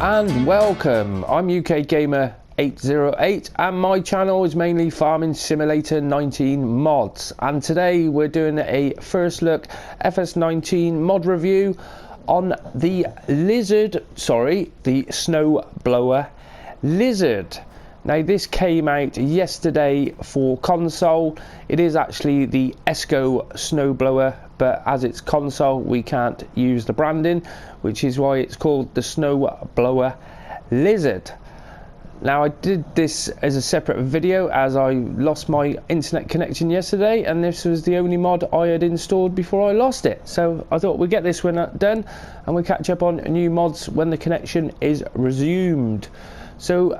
And welcome, I'm UK Gamer 808 and my channel is mainly Farming Simulator 19 mods, and today we're doing a first look fs19 mod review on the snowblower Lizard. Now this came out yesterday for console. It is actually the ESCO snowblower, but as it's console we can't use the branding, which is why it's called the snowblower Lizard. Now I did this as a separate video as I lost my internet connection yesterday, and this was the only mod I had installed before I lost it, so I thought we'd get this one done and we'll catch up on new mods when the connection is resumed. So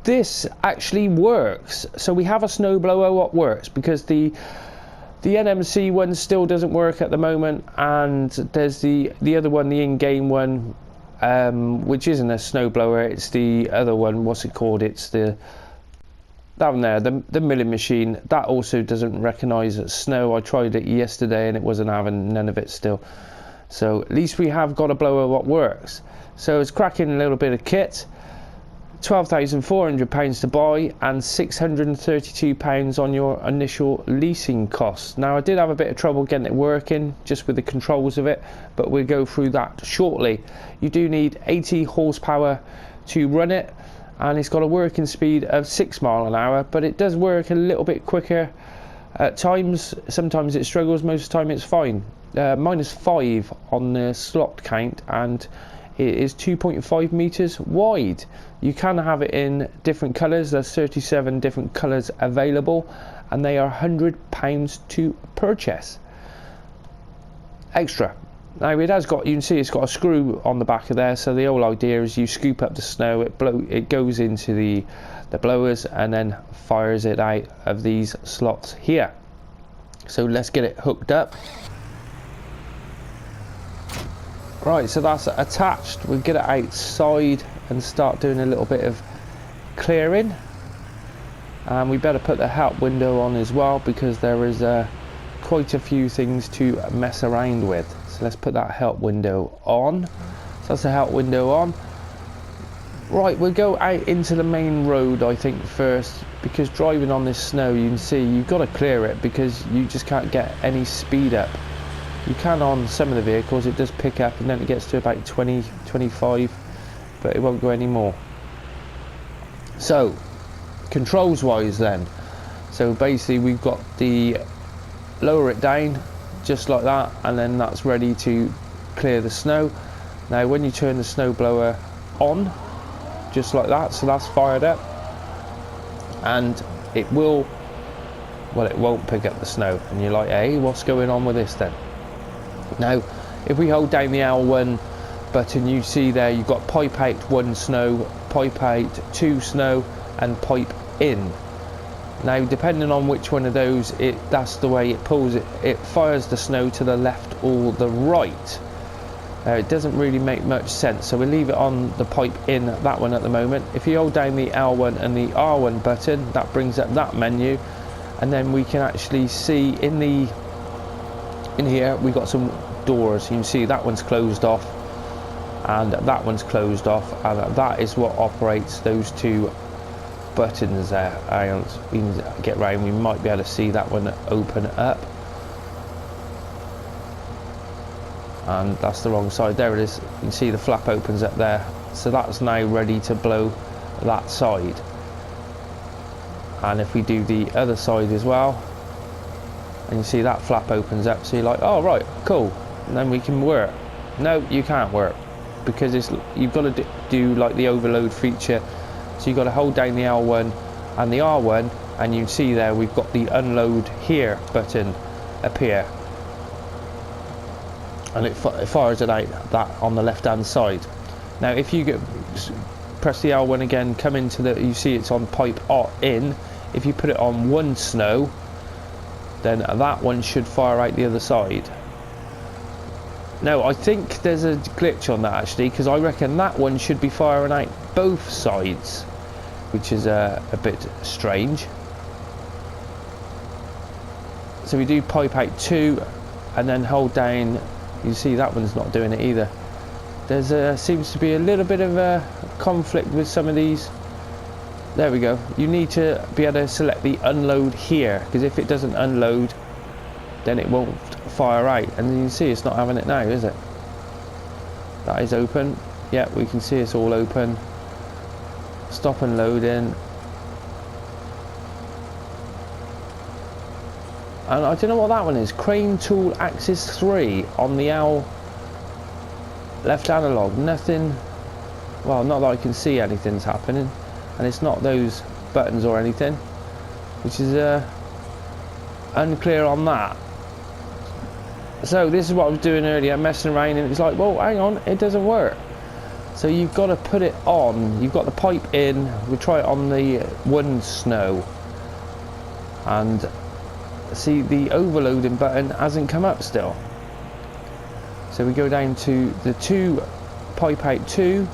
this actually works. So we have a snowblower what works, because the NMC one still doesn't work at the moment, and there's the other one, the in-game one, which isn't a snowblower, it's the other one, what's it called, it's the that one there, the milling machine, that also doesn't recognize snow. I tried it yesterday and it wasn't having none of it still. So at least we have got a blower what works. So it's cracking a little bit of kit. £12,400 to buy and £632 on your initial leasing costs. Now I did have a bit of trouble getting it working just with the controls of it, but we'll go through that shortly. You do need 80 horsepower to run it, and it's got a working speed of 6 miles an hour, but it does work a little bit quicker at times. Sometimes it struggles, most of the time it's fine. -5 on the slot count, and it is 2.5 meters wide. You can have it in different colors. There's 37 different colors available, and they are £100 to purchase extra. Now it has got, you can see it's got a screw on the back of there, so the whole idea is you scoop up the snow, it goes into the blowers and then fires it out of these slots here. So let's get it hooked up. Right, so that's attached. We'll get it outside and start doing a little bit of clearing. And we better put the help window on as well, because there is quite a few things to mess around with. So let's put that help window on. So that's the help window on. Right, we'll go out into the main road I think first, because driving on this snow, you can see you've got to clear it because you just can't get any speed up. You can on some of the vehicles, it does pick up and then it gets to about 20, 25, but it won't go any more. So, controls wise then, so basically we've got the lower it down, just like that, and then that's ready to clear the snow. Now when you turn the snowblower on, just like that, so that's fired up, and it will, well, it won't pick up the snow, and you're like, hey, what's going on with this then? Now if we hold down the L1 button, you see there you've got pipe out 1 snow, pipe out 2 snow, and pipe in. Now depending on which one of those, that's the way it pulls it. It fires the snow to the left or the right. It doesn't really make much sense, so we'll leave it on the pipe in, that one at the moment. If you hold down the L1 and the R1 button, that brings up that menu, and then we can actually see in here we got some doors. You can see that one's closed off and that one's closed off, and that is what operates those 2 buttons there. We can get round, we might be able to see that one open up, and that's the wrong side. There it is, you can see the flap opens up there, so that's now ready to blow that side. And if we do the other side as well, and you see that flap opens up, so you're like, oh right, cool, and then we can work. No, you can't work, because you've got to do like the overload feature, so you've got to hold down the L1 and the R1, and you can see there we've got the unload here button appear, and it fires it out that on the left hand side. Now if you press the L1 again, come into you see it's on pipe in. If you put it on 1 snow, then that one should fire out the other side. Now I think there's a glitch on that actually, because I reckon that one should be firing out both sides, which is a bit strange. So we do pipe out 2 and then hold down, you see that one's not doing it either. There's seems to be a little bit of a conflict with some of these. There we go. You need to be able to select the unload here, because if it doesn't unload, then it won't fire out. And you can see it's not having it now, is it? That is open. Yeah, we can see it's all open. Stop and loading. And I don't know what that one is. Crane tool axis 3 on the L left analog. Nothing. Well, not that I can see anything's happening. And it's not those buttons or anything, which is unclear on that. So this is what I was doing earlier, messing around, and it's like, well, hang on, it doesn't work. So you've got to put it on. You've got the pipe in. We try it on the one snow, and see the overloading button hasn't come up still. So we go down to the 2 pipe out 2.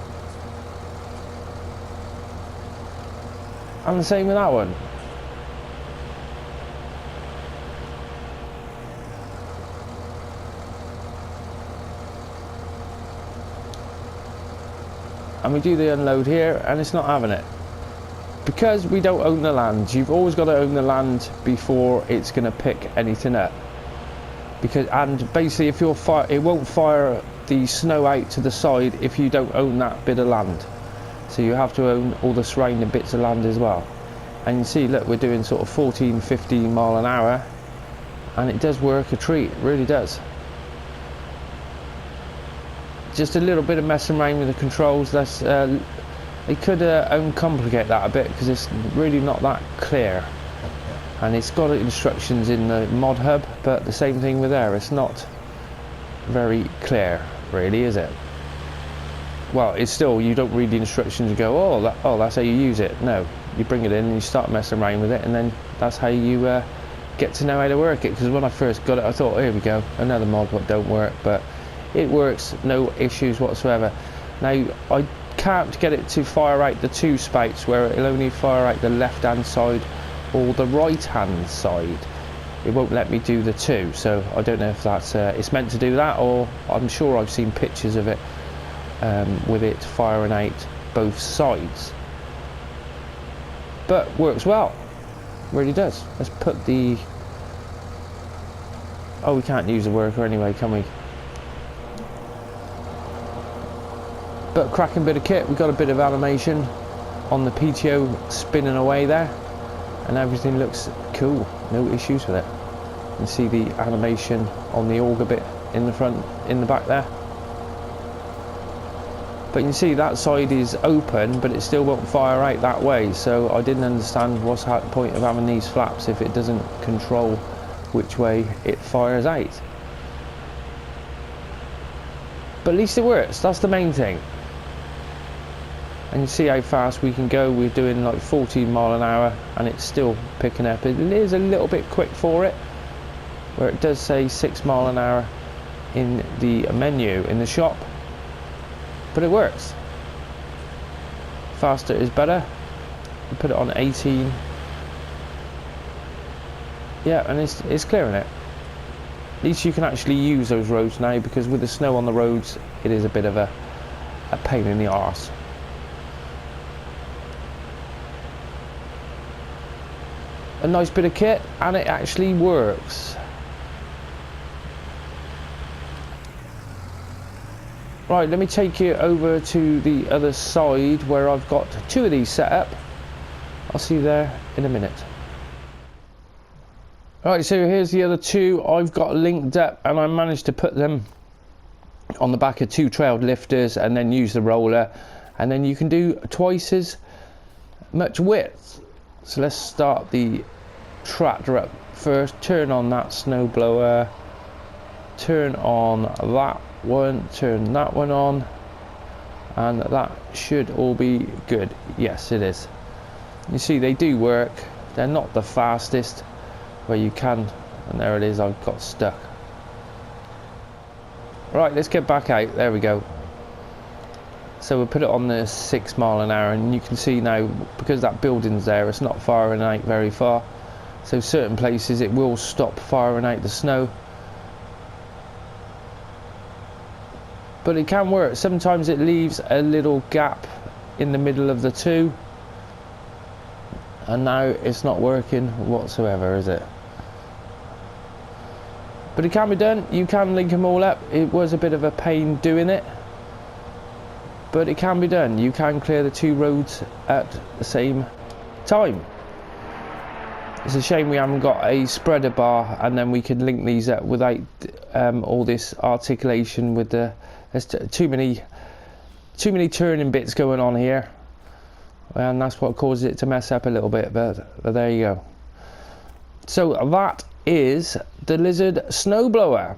And the same with that one. And we do the unload here, and it's not having it. Because we don't own the land. You've always got to own the land before it's going to pick anything up. And basically, if you're it won't fire the snow out to the side if you don't own that bit of land. So you have to own all the surrounding bits of land as well. And you see, look, we're doing sort of 14, 15 mile an hour, and it does work a treat, it really does. Just a little bit of messing around with the controls. That's it could uncomplicate that a bit, because it's really not that clear. And it's got instructions in the mod hub, but the same thing with there, it's not very clear, really, is it? Well, it's still, you don't read the instructions and go, oh, that's how you use it. No, you bring it in and you start messing around with it, and then that's how you get to know how to work it. Because when I first got it, I thought, here we go, another mod that don't work, but it works, no issues whatsoever. Now, I can't get it to fire out the 2 spouts, where it'll only fire out the left hand side or the right hand side. It won't let me do the 2, so I don't know if that's it's meant to do that, or I'm sure I've seen pictures of it with it firing out both sides. But works well, really does. Let's put the, oh, we can't use the worker anyway, can we? But cracking bit of kit. We've got a bit of animation on the PTO spinning away there, and everything looks cool, no issues with it. You can see the animation on the auger bit in the front, in the back there. But you can see that side is open, but it still won't fire out that way. So I didn't understand what's the point of having these flaps if it doesn't control which way it fires out. But at least it works, that's the main thing. And you see how fast we can go. We're doing like 14 mile an hour, and it's still picking up. It is a little bit quick for it, where it does say 6 mile an hour in the menu in the shop. But it works. Faster is better. We put it on 18. Yeah, and it's clearing it. At least you can actually use those roads now, because with the snow on the roads, it is a bit of a pain in the arse. A nice bit of kit, and it actually works. Right, let me take you over to the other side where I've got 2 of these set up. I'll see you there in a minute. Right, so here's the other 2 I've got linked up, and I managed to put them on the back of 2 trailed lifters and then use the roller, and then you can do twice as much width. So let's start the tractor up first, turn on that snow blower, turn on that one, turn that one on, and that should all be good. Yes, it is. You see, they do work. They're not the fastest, where you can, and there it is, I've got stuck. Right, let's get back out. There we go. So we'll put it on the 6 mile an hour, and you can see now, because that building's there, it's not firing out very far. So certain places it will stop firing out the snow. but it can work. Sometimes it leaves a little gap in the middle of the two, and now it's not working whatsoever, is it? But it can be done. You can link them all up. It was a bit of a pain doing it, but it can be done. You can clear the two roads at the same time. It's a shame we haven't got a spreader bar, and then we can link these up without all this articulation with the... There's too many turning bits going on here, and that's what causes it to mess up a little bit, but there you go. So that is the Lizard snowblower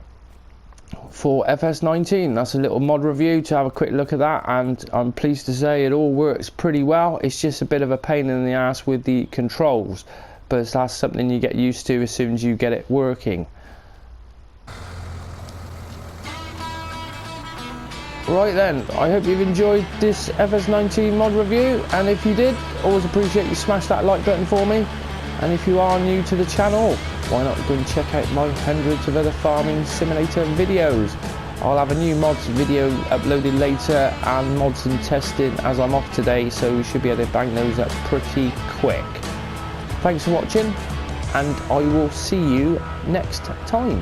for fs19. That's a little mod review to have a quick look at that, and I'm pleased to say it all works pretty well. It's just a bit of a pain in the ass with the controls, but that's something you get used to as soon as you get it working. Right then, I hope you've enjoyed this fs19 mod review, and if you did, always appreciate you smash that like button for me. And if you are new to the channel, why not go and check out my hundreds of other farming simulator videos. I'll have a new mods video uploaded later, and mods and testing as I'm off today, so we should be able to bang those up pretty quick. Thanks for watching, and I will see you next time.